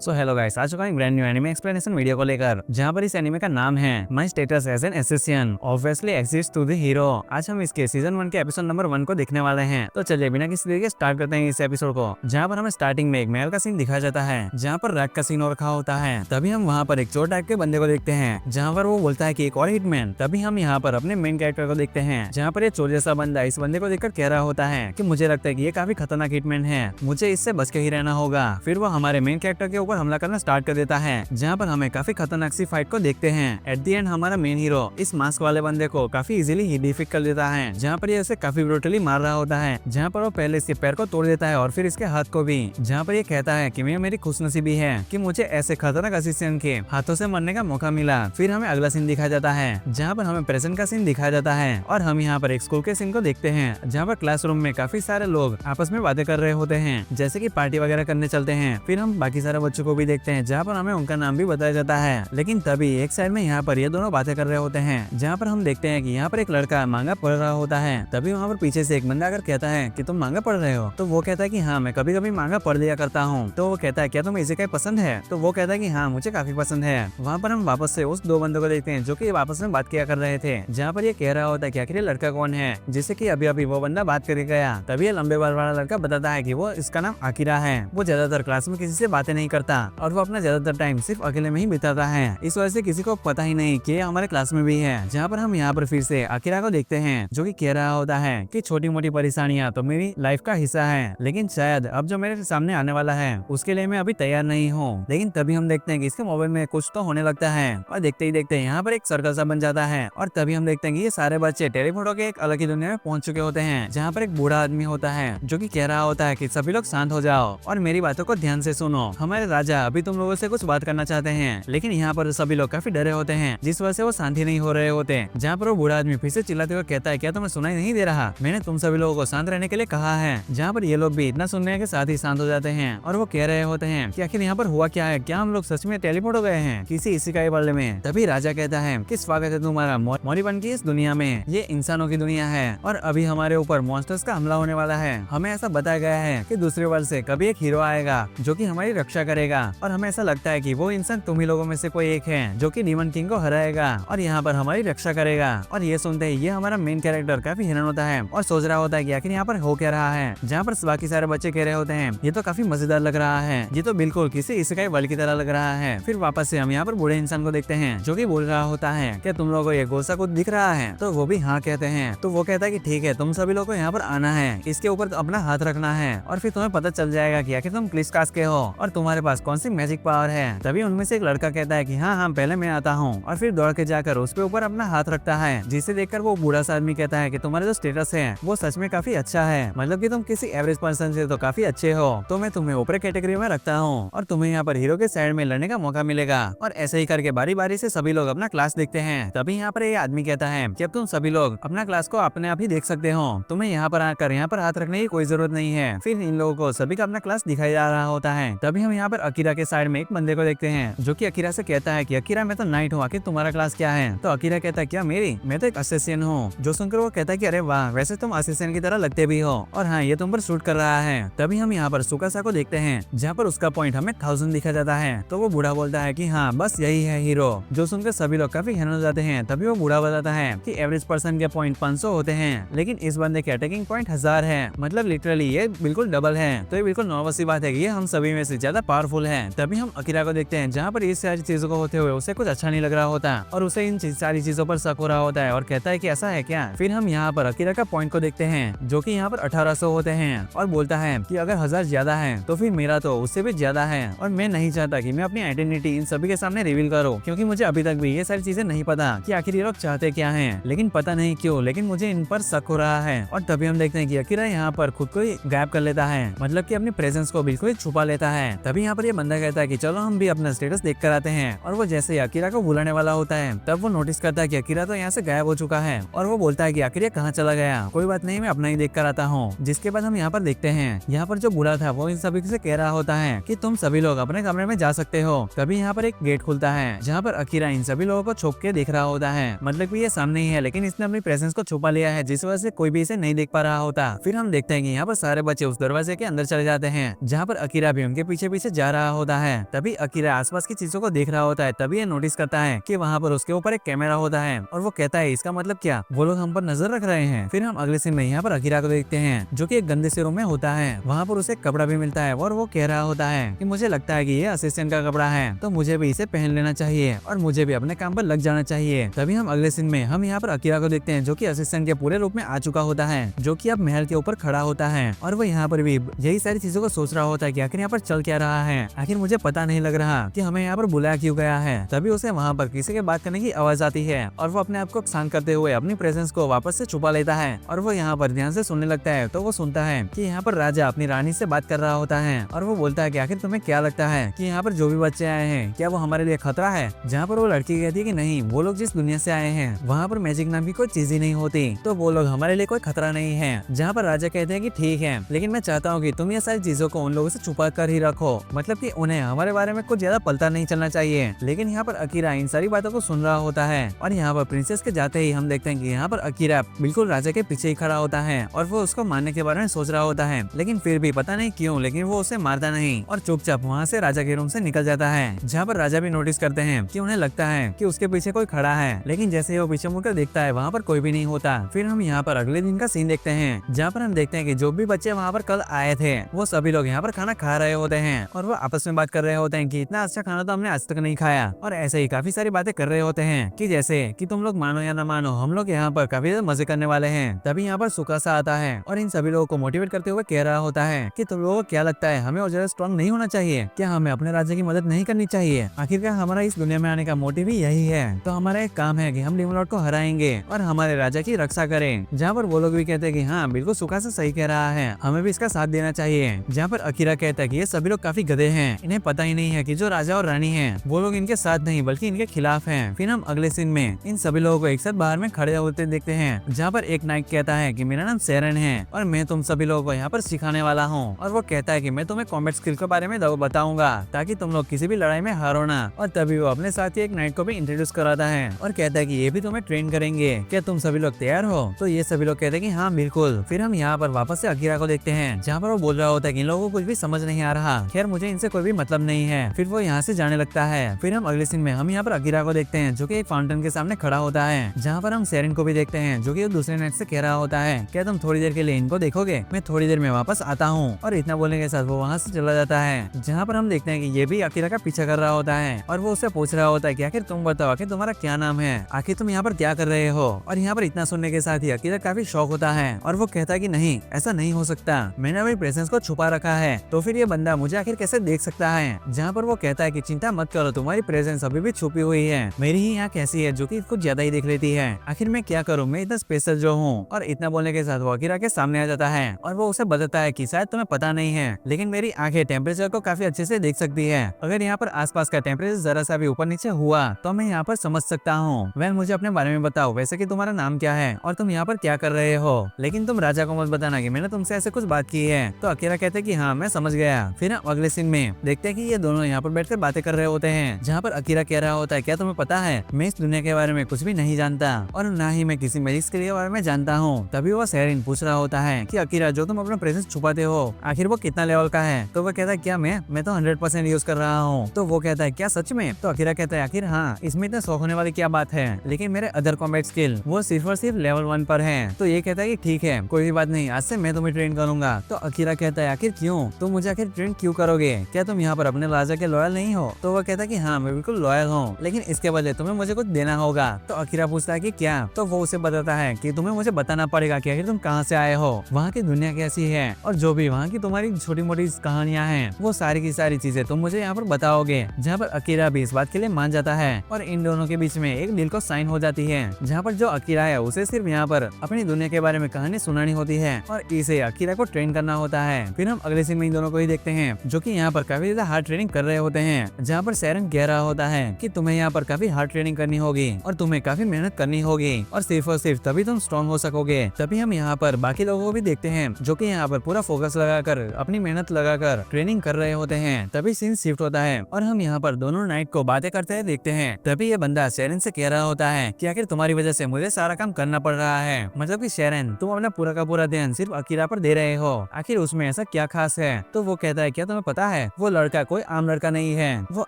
So hello guys, आ चुका है brand new anime explanation video को लेकर, जहां पर इस एनिमे का नाम है my status as an assassin obviously exist to the hero. आज हम इसके सीजन 1 के एपिसोड नंबर 1 को देखने वाले हैं। तो चलिए बिना किसी देरी के स्टार्ट करते हैं इस एपिसोड को, जहां पर हमें स्टार्टिंग में एक महल का सीन दिखाया जाता है, जहां पर रैक का सीन हो रखा होता है। तभी हम वहां पर एक चोर टाइप के बंदे को देखते हैं, जहां पर वो बोलता है कि एक और हिटमैन। तभी हम यहाँ पर अपने मेन कैरेक्टर को देखते हैं, जहाँ पर ये चोर जैसा बंदा इस बंदे को देखकर कह रहा होता है कि मुझे लगता है कि ये काफी खतरनाक हिटमैन है, मुझे इससे बच के ही रहना होगा। फिर वो हमारे मेन कैरेक्टर के ऊपर हमला करना स्टार्ट कर देता है, जहाँ पर हमें काफी खतरनाक सी फाइट को देखते हैं। एट द एंड हमारा मेन हीरो इस मास्क वाले बंदे को काफी इजीली ही डिफीट कर देता है, जहाँ पर ये उसे काफी ब्रूटली मार रहा होता है, जहाँ पर वो पहले इसके पैर को तोड़ देता है और फिर इसके हाथ को भी, जहाँ पर ये कहता है कि मेरी खुशनसीबी है कि मुझे ऐसे खतरनाक असिस्टेंट के हाथों से मरने का मौका मिला। फिर हमें अगला सीन दिखाया जाता है, जहाँ पर हमें प्रेजेंट का सीन दिखाया जाता है और हम यहाँ पर एक स्कूल के सीन को देखते हैं, जहाँ पर क्लासरूम में काफी सारे लोग आपस में बातें कर रहे होते हैं, जैसे कि पार्टी वगैरह करने चलते हैं। फिर हम बाकी सारे बच्चों को भी देखते हैं, जहाँ पर हमें उनका नाम भी बताया जाता है। लेकिन तभी एक साइड में यहाँ पर ये दोनों बातें कर रहे होते हैं, जहाँ पर हम देखते हैं कि यहाँ पर एक लड़का मांगा पढ़ रहा होता है। तभी वहाँ पर पीछे से एक बंदा अगर कहता है कि तुम मांगा पढ़ रहे हो, तो वो कहता है कि हाँ मैं कभी कभी मांगा पढ़ लिया करता हूँ। तो वो कहता है क्या तुम्हें इसे पसंद है? तो वो कहता है कि हाँ मुझे काफी पसंद है। वहाँ पर हम वापस से उस दो बंदों को देखते हैं जो कि आपस में बात किया कर रहे थे, जहाँ पर ये कह रहा होता है कि आखिर लड़का कौन है जिससे कि अभी अभी वो बंदा बात करके गया। तभी ये लंबे बाल वाला लड़का बताता है कि वो इसका नाम आकिरा है। वो ज्यादातर क्लास में किसी से बातें नहीं करता और वो अपना ज्यादातर टाइम सिर्फ अकेले में ही बिताता है, इस वजह से किसी को पता ही नहीं कि ये हमारे क्लास में भी है। जहाँ पर हम यहाँ पर फिर से आकिरा को देखते हैं, जो कि कह रहा होता है कि छोटी मोटी परेशानियां तो मेरी लाइफ का हिस्सा है, लेकिन शायद अब जो मेरे सामने आने वाला है उसके लिए मैं अभी तैयार नहीं हूँ। लेकिन तभी हम देखते हैं कि इसके मोबाइल में कुछ तो होने लगता है और देखते ही देखते यहाँ पर एक सर्कल सा बन जाता है और तभी हम देखते हैं कि ये सारे बच्चे टेलीफोटो के एक अलग ही दुनिया में पहुंच चुके होते हैं, जहाँ पर एक बूढ़ा आदमी होता है जो कि कह रहा होता है कि सभी लोग शांत हो जाओ और मेरी बातों को ध्यान से सुनो। हमारे राजा अभी तुम लोगों से कुछ बात करना चाहते हैं। लेकिन यहाँ पर सभी लोग काफी डरे होते हैं, जिस वजह से वो शांति नहीं हो रहे होते। जहाँ पर वो बूढ़ा आदमी फिर से चिल्लाते हुए कहता है क्या तुम्हें सुनाई नहीं दे रहा? मैंने तुम सभी लोगों को शांत रहने के लिए कहा है। जहाँ पर ये लोग भी इतना सुनने के साथ ही शांत हो जाते हैं और वो कह रहे होते हैं कि आखिर यहाँ पर हुआ क्या है, क्या हम लोग सच में टेलीपोर्ट हो गए हैं किसी इसिकाई वर्ल्ड में? तभी राजा कहता है कि स्वागत है तुम्हारा मोरिबन की इस दुनिया में, ये इंसानों की दुनिया है और अभी हमारे ऊपर मॉन्स्टर्स का हमला होने वाला है। हमें ऐसा बताया गया है कि दूसरे वर्ल्ड से कभी एक हीरो आएगा जो कि हमारी रक्षा करेगा और हमें ऐसा लगता है कि वो इंसान तुम ही लोगों में से कोई एक है जो कि डीमन किंग को हराएगा और यहाँ पर हमारी रक्षा करेगा। और ये सुनते ही ये हमारा मेन कैरेक्टर काफी हैरान होता है और सोच रहा होता है कि आखिर यहाँ पर हो क्या रहा है। जहाँ पर बाकी सारे बच्चे कह रहे होते हैं ये तो काफी मजेदार लग रहा है, ये तो बिल्कुल किसी इसिकाई वर्ल्ड की तरह लग रहा है। फिर वापस से हम यहाँ पर बूढ़े इंसान को देखते हैं जो कि बोल रहा होता है क्या तुम लोगों को ये गोसा कुछ दिख रहा है? तो वो भी हाँ कहते हैं। तो वो कहता है कि ठीक है तुम सभी लोगों को यहाँ पर आना है, इसके ऊपर अपना हाथ रखना है और फिर तुम्हें पता चल जाएगा कि आखिर तुम किस कास्ट के हो और तुम्हारे पास कौन सी मैजिक पावर है। तभी उनमें से एक लड़का कहता है कि हाँ पहले मैं आता हूँ और फिर दौड़ के जाकर उसके ऊपर अपना हाथ रखता है, जिसे देखकर वो बूढ़ा सा आदमी कहता है कि तुम्हारा जो स्टेटस है वो सच में काफी अच्छा है, मतलब कि तुम किसी एवरेज पर्सन से तो काफी अच्छे हो, तो मैं तुम्हें ऊपर कैटेगरी में रखता हूँ और तुम्हें यहाँ पर हीरो के साइड में लड़ने का मौका मिलेगा। और ऐसे ही करके बारी बारी से सभी लोग अपना क्लास देखते हैं। तभी यहाँ पर ये आदमी कहता है कि अब तुम सभी लोग अपना क्लास को अपने आप ही देख सकते हो, तुम्हें यहाँ पर आकर यहाँ पर हाथ रखने की कोई जरूरत नहीं है। फिर इन लोगों को सभी का अपना क्लास दिखाया जा रहा होता है। तभी हम यहाँ पर अकीरा के साइड में एक बंदे को देखते हैं जो कि अकीरा से कहता है कि अकीरा मैं तो नाइट हूँ, आखिर तुम्हारा क्लास क्या है? तो अकीरा कहता है क्या मेरी? मैं तो एक असिस्टेंट हूँ। जो सुनकर वो कहता है कि अरे वाह वैसे तुम असिस्टेंट की तरह लगते भी हो और हाँ ये तुम पर शूट कर रहा है। तभी हम यहाँ पर सुकासा को देखते हैं, जहाँ पर उसका पॉइंट हमें 1000 दिखा जाता है। तो वो बूढ़ा बोलता है कि हाँ बस यही है हीरो। जो सुनकर सभी लोग काफी हैरान हो जाते हैं। तभी वो बूढ़ा बताता है कि एवरेज पर्सन के पॉइंट 500 होते हैं, लेकिन इस बंदे के अटैकिंग पॉइंट 1000 है, मतलब लिटरली ये बिल्कुल डबल है। तो ये बिल्कुल नॉर्मल सी बात है कि ये हम सभी में से ज्यादा पावरफुल है। तभी हम अकीरा को देखते हैं, जहाँ पर इस सारी चीजों को होते हुए उसे कुछ अच्छा नहीं लग रहा होता और उसे इन सारी चीजों पर शक हो रहा होता है और कहता है कि ऐसा है क्या? फिर हम यहाँ पर अकीरा का पॉइंट को देखते हैं, जो कि यहाँ पर 1800 होते हैं और बोलता है कि अगर 1000 ज्यादा है तो फिर मेरा तो उससे भी ज्यादा है और मैं नहीं चाहता कि मैं अपनी आइडेंटिटी इन सभी के सामने रिवील करूं, क्योंकि मुझे अभी तक भी ये सारी चीजें नहीं पता कि आखिर ये लोग चाहते क्या हैं। लेकिन पता नहीं क्यों लेकिन मुझे इन पर शक हो रहा है। और तभी हम देखते हैं कि अकीरा यहाँ पर खुद को ही गायब कर लेता है, मतलब कि अपनी प्रेजेंस को बिल्कुल छुपा लेता है। तभी यहाँ पर ये बंदा कहता है कि चलो हम भी अपना स्टेटस देख कर आते हैं और वो जैसे ही अकीरा को बुलाने वाला होता है तब वो नोटिस करता है कि अकीरा तो यहाँ से गायब हो चुका है और वो बोलता है कि आखिर ये कहाँ चला गया? कोई बात नहीं मैं अपना ही देख कर आता हूँ। जिसके बाद हम यहाँ पर देखते हैं यहाँ पर जो बूढ़ा था वो इन सभी से कह रहा होता है कि तुम सभी लोग अपने कमरे में जा सकते हो। तभी यहाँ पर एक गेट खुलता है, जहाँ पर अकीरा इन सभी लोगों को छुप के देख रहा होता है, मतलब कि ये सामने ही है लेकिन इसने अपनी प्रेजेंस को छुपा लिया है, जिस वजह से कोई भी इसे नहीं देख पा रहा होता। फिर हम देखते हैं कि यहाँ पर सारे बच्चे उस दरवाजे के अंदर चले जाते हैं, जहाँ पर अकीरा भी उनके पीछे पीछे जा रहा होता है। तभी अकीरा आसपास की चीजों को देख रहा होता है। तभी ये नोटिस करता है कि वहाँ पर उसके ऊपर एक कैमरा होता है और वो कहता है इसका मतलब क्या, वो लोग हम पर नजर रख रहे हैं। फिर हम अगले सीन में यहाँ पर अकीरा को देखते हैं जो कि एक गंदे से रूम में होता है। वहाँ पर उसे कपड़ा भी मिलता है और वो कह रहा होता है कि मुझे लगता है कि ये असिस्टेंट का कपड़ा है, तो मुझे भी इसे पहन लेना चाहिए और मुझे भी अपने काम पर लग जाना चाहिए। तभी हम अगले सीन में हम यहाँ पर अकीरा को देखते हैं जो कि असिस्टेंट के पूरे रूप में आ चुका होता है, जो कि अब महल के ऊपर खड़ा होता है और वो यहाँ पर भी यही सारी चीजों को सोच रहा होता है कि आखिर यहाँ पर चल क्या रहा है, आखिर मुझे पता नहीं लग रहा कि हमें यहाँ पर बुलाया क्यों गया है। तभी उसे वहाँ पर किसी के बात करने की आवाज आती है और वो अपने आप को शांत करते हुए अपनी प्रेजेंस को वापस से छुपा लेता है और वो यहाँ पर ध्यान से सुनने लगता है। तो वो सुनता है कि यहाँ पर राजा अपनी रानी से बात कर रहा होता है और वो बोलता है कि आखिर तुम्हें क्या लगता है कि यहाँ पर जो भी बच्चे आए हैं क्या वो हमारे लिए खतरा है। जहाँ पर वो लड़की कहती है कि नहीं, वो लोग जिस दुनिया से आए हैं वहाँ पर मैजिक नाम की कोई चीज ही नहीं होती, तो वो लोग हमारे लिए कोई खतरा नहीं है। जहाँ पर राजा कहते हैं कि ठीक है, लेकिन मैं चाहता हूँ कि तुम ये सारी चीजों को उन लोगों से छुपा कर ही रखो, मतलब कि उन्हें हमारे बारे में कुछ ज्यादा पलता नहीं चलना चाहिए। लेकिन यहाँ पर अकीरा इन सारी बातों को सुन रहा होता है और यहाँ पर प्रिंसेस के जाते ही हम देखते हैं कि यहाँ पर अकीरा बिल्कुल राजा के पीछे ही खड़ा होता है और वो उसको मारने के बारे में सोच रहा होता है, लेकिन फिर भी पता नहीं क्यों लेकिन वो उसे मारता नहीं और चुपचाप वहाँ से राजा के रूम से निकल जाता है। जहाँ पर राजा भी नोटिस करते हैं कि उन्हें लगता है कि उसके पीछे कोई खड़ा है, लेकिन जैसे ही वो पीछे मुड़कर देखता है वहाँ पर कोई भी नहीं होता। फिर हम यहाँ पर अगले दिन का सीन देखते हैं जहाँ पर हम देखते हैं कि जो भी बच्चे वहाँ पर कल आए थे वो सभी लोग यहाँ पर खाना खा रहे होते हैं और वो आपस में बात कर रहे होते हैं कि इतना अच्छा खाना तो हमने आज तक नहीं खाया और ऐसे ही काफी सारी बातें कर रहे होते हैं कि जैसे कि तुम लोग मानो या ना मानो हम लोग यहाँ पर काफी ज्यादा मजे करने वाले हैं। तभी यहाँ पर सुकासा आता है और इन सभी लोगों को मोटिवेट करते हुए कह रहा होता है कि तुम लोगों को क्या लगता है हमें और ज्यादा स्ट्रॉन्ग नहीं होना चाहिए, क्या हमें अपने राज्य की मदद नहीं करनी चाहिए, आखिरकार हमारा इस दुनिया में आने का मोटिव ही यही है, तो हमारा एक काम है कि हम डेमन लॉर्ड को हराएंगे और हमारे राजा की रक्षा करें। जहाँ पर वो लोग भी कहते हैं कि हाँ बिल्कुल सुकासा सही कह रहा है, हमें भी इसका साथ देना चाहिए। जहाँ पर अकीरा कहता है कि ये सभी लोग काफी गधे हैं, इन्हें पता ही नहीं है कि जो राजा और रानी हैं वो लोग इनके साथ नहीं बल्कि इनके खिलाफ हैं। फिर हम अगले सीन में इन सभी लोगों को एक साथ बाहर में खड़े होते देखते हैं जहाँ पर एक नाइट कहता है कि मेरा नाम सेरन है और मैं तुम सभी लोगों को यहाँ पर सिखाने वाला हूँ और वो कहता है कि मैं तुम्हें कॉम्बैट स्किल के बारे में बताऊंगा ताकि तुम लोग किसी भी लड़ाई में हारो ना। और तभी वो अपने साथ ही एक नाइट को भी इंट्रोड्यूस कराता है और कहता है कि ये भी तुम्हें ट्रेन करेंगे, क्या तुम सभी लोग तैयार हो। तो ये सभी लोग कहते हैं कि हाँ बिल्कुल। फिर हम यहाँ पर वापस से अकीरा को देखते हैं जहाँ पर वो बोल रहा होता है कि इन लोगों को कुछ भी समझ नहीं आ रहा, खैर मुझे इनसे कोई भी मतलब नहीं है। फिर वो यहाँ से जाने लगता है। फिर हम अगले सीन में हम यहाँ पर अकीरा को देखते हैं जो कि एक फाउंटेन के सामने खड़ा होता है जहाँ पर हम सेरेन को भी देखते हैं जो कि दूसरे नाइट से कह रहा होता है क्या तुम थोड़ी देर के लिए इनको देखोगे, मैं थोड़ी देर में वापस आता हूँ। और इतना बोलने के साथ वो वहाँ से चला जाता है। जहाँ पर हम देखते हैं कि ये भी अकीरा का पीछा कर रहा होता है और वो उससे पूछ रहा होता है कि आखिर तुम बताओ आखिर तुम्हारा क्या नाम है, आखिर तुम यहाँ पर क्या कर रहे हो। और यहाँ पर इतना सुनने के साथ ही अकीरा काफी शौक होता है और वो कहता है कि नहीं ऐसा नहीं हो सकता, मैंने अपनी प्रेजेंस को छुपा रखा है तो फिर ये बंदा मुझे आखिर कैसे देख सकता है। जहाँ पर वो कहता है कि चिंता मत करो, तुम्हारी प्रेजेंस अभी भी छुपी हुई है, मेरी ही यहाँ कैसी है जो कि कुछ ज्यादा ही देख लेती है, आखिर मैं क्या करूँ, मैं इतना स्पेशल जो हूँ। और इतना बोलने के साथ वो अकीरा के सामने आ जाता है और वो उसे बताता है कि शायद तुम्हें पता नहीं है लेकिन मेरी आंखें टेम्परेचर को काफी अच्छे से देख सकती है, अगर यहाँ पर आसपास का टेम्परेचर जरा सा भी ऊपर नीचे हुआ तो मैं यहाँ पर समझ सकता हूँ। वेल मुझे अपने बारे में बताओ, वैसे कि तुम्हारा नाम क्या है और तुम यहाँ पर क्या कर रहे हो, लेकिन तुम राजा को मत बताना कि मैंने तुमसे ऐसे कुछ बात की है। तो अकीरा कहते हैं कि हाँ मैं समझ गया। फिर हम अगले सीन में देखते हैं कि ये दोनों यहाँ पर बैठकर बातें कर रहे होते हैं जहाँ पर अकीरा कह रहा होता है क्या तुम्हें पता है मैं इस दुनिया के बारे में कुछ भी नहीं जानता और ना ही मैं किसी मैजिक के बारे में जानता हूँ। तभी वो सेरिन पूछ रहा होता है कि अकीरा जो तुम अपना प्रेजेंस छुपाते हो आखिर वो कितना लेवल का है। तो वो कहता है क्या मैं तो 100% यूज कर रहा हूँ। तो वो कहता है क्या सच में। तो अकीरा कहता है आखिर हाँ इसमें इतना शौक होने वाली क्या बात है, लेकिन मेरे अदर कॉम्बैट स्किल वो सिर्फ और सिर्फ लेवल 1 पर है। तो ये कहता है कि ठीक है कोई भी बात नहीं, आज से मैं तुम्हें ट्रेन करूंगा। तो अकीरा कहता है आखिर क्यों, तुम मुझे आखिर ट्रेन क्यों करोगे, क्या तुम यहाँ पर अपने राजा के लॉयल नहीं हो। तो वो कहता है कि हाँ मैं बिल्कुल लॉयल हूँ, लेकिन इसके बदले तुम्हें मुझे कुछ देना होगा। तो अकीरा पूछता है कि क्या। तो वो उसे बताता है कि तुम्हें मुझे बताना पड़ेगा कि आखिर तुम कहाँ से आए हो, वहाँ की दुनिया कैसी है और जो भी वहाँ की तुम्हारी छोटी मोटी कहानियां हैं वो सारी की सारी चीजें तुम मुझे यहाँ पर बताओगे। जहाँ पर अकीरा भी इस बात के लिए मान जाता है और इन दोनों के बीच में एक डील को साइन हो जाती है जहाँ पर जो अकीरा है उसे सिर्फ यहाँ पर अपनी दुनिया के बारे में कहानी सुनानी होती है और इसे अकीरा को ट्रेन करना होता है। फिर हम अगले सीन में इन दोनों को ही देखते हैं जो कि यहाँ पर काफी ज्यादा हार्ड ट्रेनिंग कर रहे होते हैं जहाँ पर सेरन कह रहा होता है कि तुम्हें यहाँ पर काफी हार्ड ट्रेनिंग करनी होगी और तुम्हें काफी मेहनत करनी होगी और सिर्फ तभी तुम स्ट्रॉन्ग हो सकोगे। तभी हम यहाँ पर बाकी लोगों को भी देखते हैं जो कि यहाँ पर पूरा फोकस लगाकर अपनी मेहनत लगाकर ट्रेनिंग कर रहे होते हैं। तभी सीन शिफ्ट होता है और हम यहाँ पर दोनों नाइट को बातें करते हुए देखते हैं। तभी ये बंदा शेरन से कह रहा होता है कि आखिर तुम्हारी वजह से मुझे सारा काम करना पड़ रहा है, मतलब कि शेरन तुम अपना पूरा का पूरा ध्यान सिर्फ अकीरा पर दे रहे हो, आखिर उसमें ऐसा क्या खास है। तो वो कहता है क्या तुम्हें पता है वो लड़का कोई आम लड़का नहीं है, वो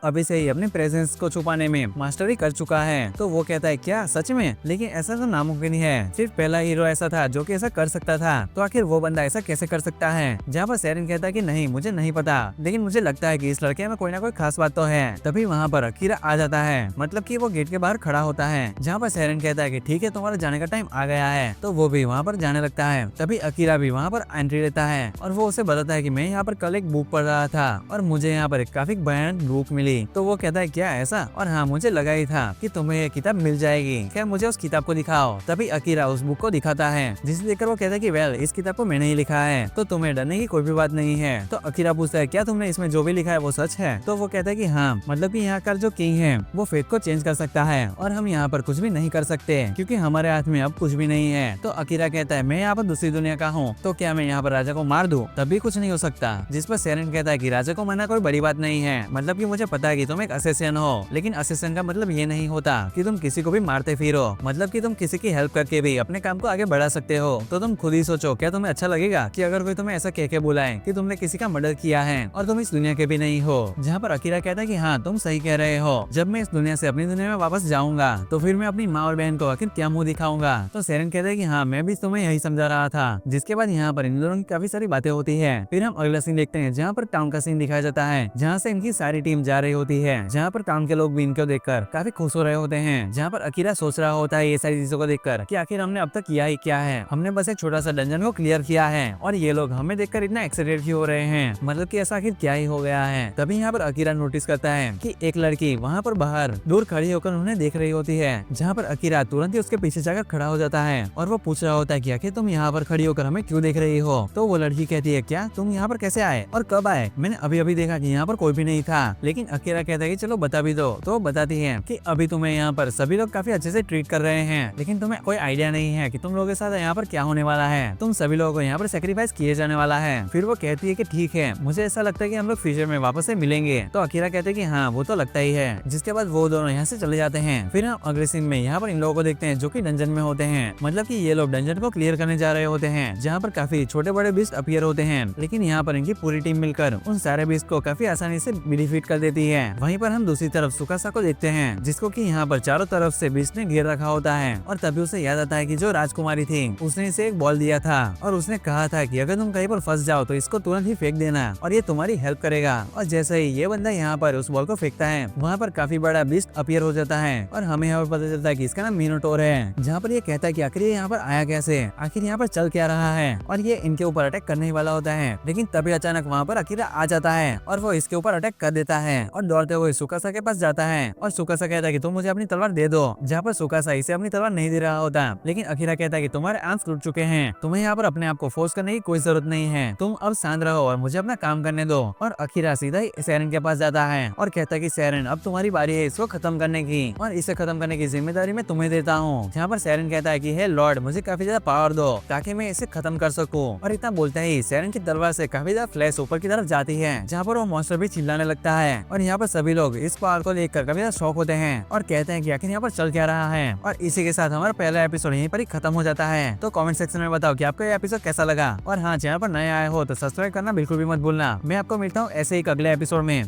अभी से ही अपने प्रेजेंस को छुपाने में मास्टरी कर चुका है। तो वो कहता है क्या सच में, लेकिन ऐसा तो नामुमकिन ही है, सिर्फ पहला हीरो ऐसा था जो कि ऐसा कर सकता था, तो आखिर वो बंदा ऐसा कैसे कर सकता है। जहाँ पर सेरेन कहता है कि नहीं मुझे नहीं पता, लेकिन मुझे लगता है कि इस लड़के में कोई ना कोई खास बात तो है। तभी वहाँ पर अकीरा आ जाता है, मतलब कि वो गेट के बाहर खड़ा होता है। जहाँ पर सेरेन कहता है कि ठीक है तुम्हारा जाने का टाइम आ गया है, तो वो भी वहाँ पर जाने लगता है। तभी अकीरा भी वहाँ पर एंट्री लेता है और वो उसे बताता है कि मैं यहाँ पर कल एक बुक पढ़ रहा था और मुझे यहाँ पर एक काफी भयानक बुक मिली। तो वो कहता है क्या ऐसा, और हाँ मुझे लगा ही था कि तुम्हें ये किताब मिल जाएगी, क्या मुझे उस किताब को दिखाओ। तभी अकीरा उस बुक को दिखाता है, जिसे देखकर वो कहता है कि वेल इस किताब को मैंने ही लिखा है, तो तुम्हें डरने की कोई भी बात नहीं है। तो अकीरा पूछता है क्या तुमने इसमें जो भी लिखा है वो सच है। तो वो कहता है कि हाँ, मतलब कि यहाँ का जो किंग है वो फेट को चेंज कर सकता है और हम यहाँ पर कुछ भी नहीं कर सकते क्योंकि हमारे हाथ में अब कुछ भी नहीं है। तो अकीरा कहता है मैं यहाँ पर दूसरी दुनिया का हूँ, तो क्या मैं यहाँ पर राजा को मार दूं तभी कुछ नहीं हो सकता। जिस पर सेरेन कहता है कि राजा को मारना कोई बड़ी बात नहीं है, मतलब कि मुझे पता है कि तुम एक असेसियन हो, लेकिन असेसियन का मतलब ये नहीं होता कि तुम किसी को भी मारते फिरो, मतलब कि तुम किसी की हेल्प करके भी अपने काम को आगे बढ़ा सकते हो। तो तुम खुद ही सोचो क्या तुम्हें अच्छा लगेगा कि अगर कोई तुम्हें ऐसा कह के बुलाए कि तुमने किसी का मर्डर किया है और तुम इस दुनिया के भी नहीं हो। जहाँ पर अकीरा कहता है कि हाँ तुम सही कह रहे हो, जब मैं इस दुनिया से अपनी दुनिया में वापस जाऊंगा तो फिर मैं अपनी माँ और बहन को आखिर क्या मुंह दिखाऊंगा। तो सेरेन कहता है कि हाँ मैं भी तुम्हें यही समझा रहा था। जिसके बाद यहाँ पर इन दोनों की काफी सारी बातें होती है। फिर हम अगला सीन देखते हैं जहाँ पर टाउन का सीन दिखाया जाता है, जहाँ से इनकी सारी टीम जा रही होती है, जहाँ पर टाउन के लोग भी इनको देखकर काफी खुश हो रहे होते हैं। जहाँ पर अकीरा सोच रहा होता है ये सारी चीजों को देखकर कि आखिर हमने अब तक किया ही क्या है, हमने बस एक छोटा सा डंजन को क्लियर किया है और ये लोग हमें देखकर इतना एक्साइटेड क्यों हो रहे हैं, मतलब कि ऐसा आखिर क्या ही हो गया है। तभी यहाँ पर अकीरा नोटिस करता है कि एक लड़की वहाँ पर बाहर दूर खड़ी होकर उन्हें देख रही होती है। जहाँ पर अकीरा तुरंत ही उसके पीछे जाकर खड़ा हो जाता है और वो पूछ रहा होता है कि आखिर तुम यहाँ पर खड़ी होकर हमें क्यों देख रही हो। तो वो लड़की कहती है क्या तुम यहाँ पर कैसे आए और कब आए, मैंने अभी अभी देखा कि यहाँ पर कोई भी नहीं था। लेकिन अकीरा कहता है कि चलो बता भी दो। तो वो बताती है कि अभी तुम्हें यहाँ पर सभी लोग काफी अच्छे से ट्रीट कर रहे हैं, लेकिन तुम्हें कोई आइडिया नहीं है कि तुम लोगों के साथ यहाँ पर क्या होने वाला है, तुम सभी लोगों को यहाँ पर सेक्रीफाइस किए जाने वाला है। फिर वो कहती है कि ठीक है मुझे ऐसा लगता है कि हम लोग फ्यूचर में वापस से मिलेंगे। तो अकीरा कहते हैं कि हाँ वो तो लगता ही है। जिसके बाद वो दोनों यहाँ से चले जाते हैं। फिर हम अगले सीन में यहाँ पर इन लोगों को देखते हैं जो कि डंजन में होते हैं, मतलब कि ये लोग डंजन को क्लियर करने जा रहे होते हैं, जहाँ पर काफी छोटे बड़े बीस्ट अपीयर होते हैं। लेकिन यहाँ पर इनकी पूरी टीम मिलकर उन सारे बीस्ट को काफी आसानी से डिफीट कर देती है। वहीं पर हम दूसरी तरफ सुकासा को देखते हैं, जिसको कि यहाँ पर चारों तरफ से बीस्ट ने घेर रखा होता है और तभी उसे याद आता है कि जो राजकुमारी थी उसने इसे एक बॉल दिया था और उसने कहा था कि अगर तुम कहीं पर फंस जाओ तो इसको तुरंत ही फेंक देना और ये तुम्हारी हेल्प करेगा। और जैसे ही ये बंदा यहाँ पर उस बॉल को फेंकता है, वहाँ पर काफी बड़ा बीस्ट अपीयर हो जाता है और हमें यहाँ पर पता चलता है कि इसका नाम मिनोटोर है। जहाँ पर ये कहता है कि आखिर ये यहाँ पर आया कैसे, आखिर यहाँ पर चल क्या रहा है, और ये इनके ऊपर अटैक करने ही वाला होता है। लेकिन तभी अचानक वहाँ पर अकीरा आ जाता है और वो इसके ऊपर अटैक कर देता है और दौड़ते हुए सुकासा के पास जाता है और सुकासा कहता है कि तुम मुझे अपनी तलवार दे दो। जहाँ पर सुकासा इसे अपनी तलवार नहीं दे रहा होता, लेकिन अकीरा कहता है कि तुम्हारे आर्म्स टूट चुके हैं, तुम्हें यहाँ पर अपने आप को फोर्स करने की कोई जरूरत नहीं है, तुम अब शांत रहो और मुझे अपना काम करने दो। और अकीरा सीधा ही सेरेन के पास जाता है और कहता है कि सेरेन अब तुम्हारी बारी है इसको खत्म करने की और इसे खत्म करने की जिम्मेदारी मैं तुम्हें देता हूँ। जहाँ पर सेरेन कहता है कि हे लॉर्ड मुझे काफी ज्यादा पावर दो ताकि मैं इसे खत्म कर सकूं। और इतना बोलते ही सेरेन की तलवार से काफी ज्यादा फ्लैश ऊपर की तरफ जाती है, जहाँ पर वो मॉन्स्टर भी चिल्लाने लगता है और यहाँ पर सभी लोग इस पावर को लेकर काफी ज्यादा शॉक होते हैं और कहते हैं कि आखिर यहाँ पर चल क्या रहा है। और इसी के साथ हमारा पहला एपिसोड यहीं पर ही खत्म हो जाता है। तो कमेंट सेक्शन में बताओ कि आपको ये एपिसोड कैसा लगा, और हाँ चैनल पर नए आए हो तो सब्सक्राइब करना बिल्कुल भी मत भूलना। मैं आपको मिलता हूँ ऐसे ही अगले एपिसोड में।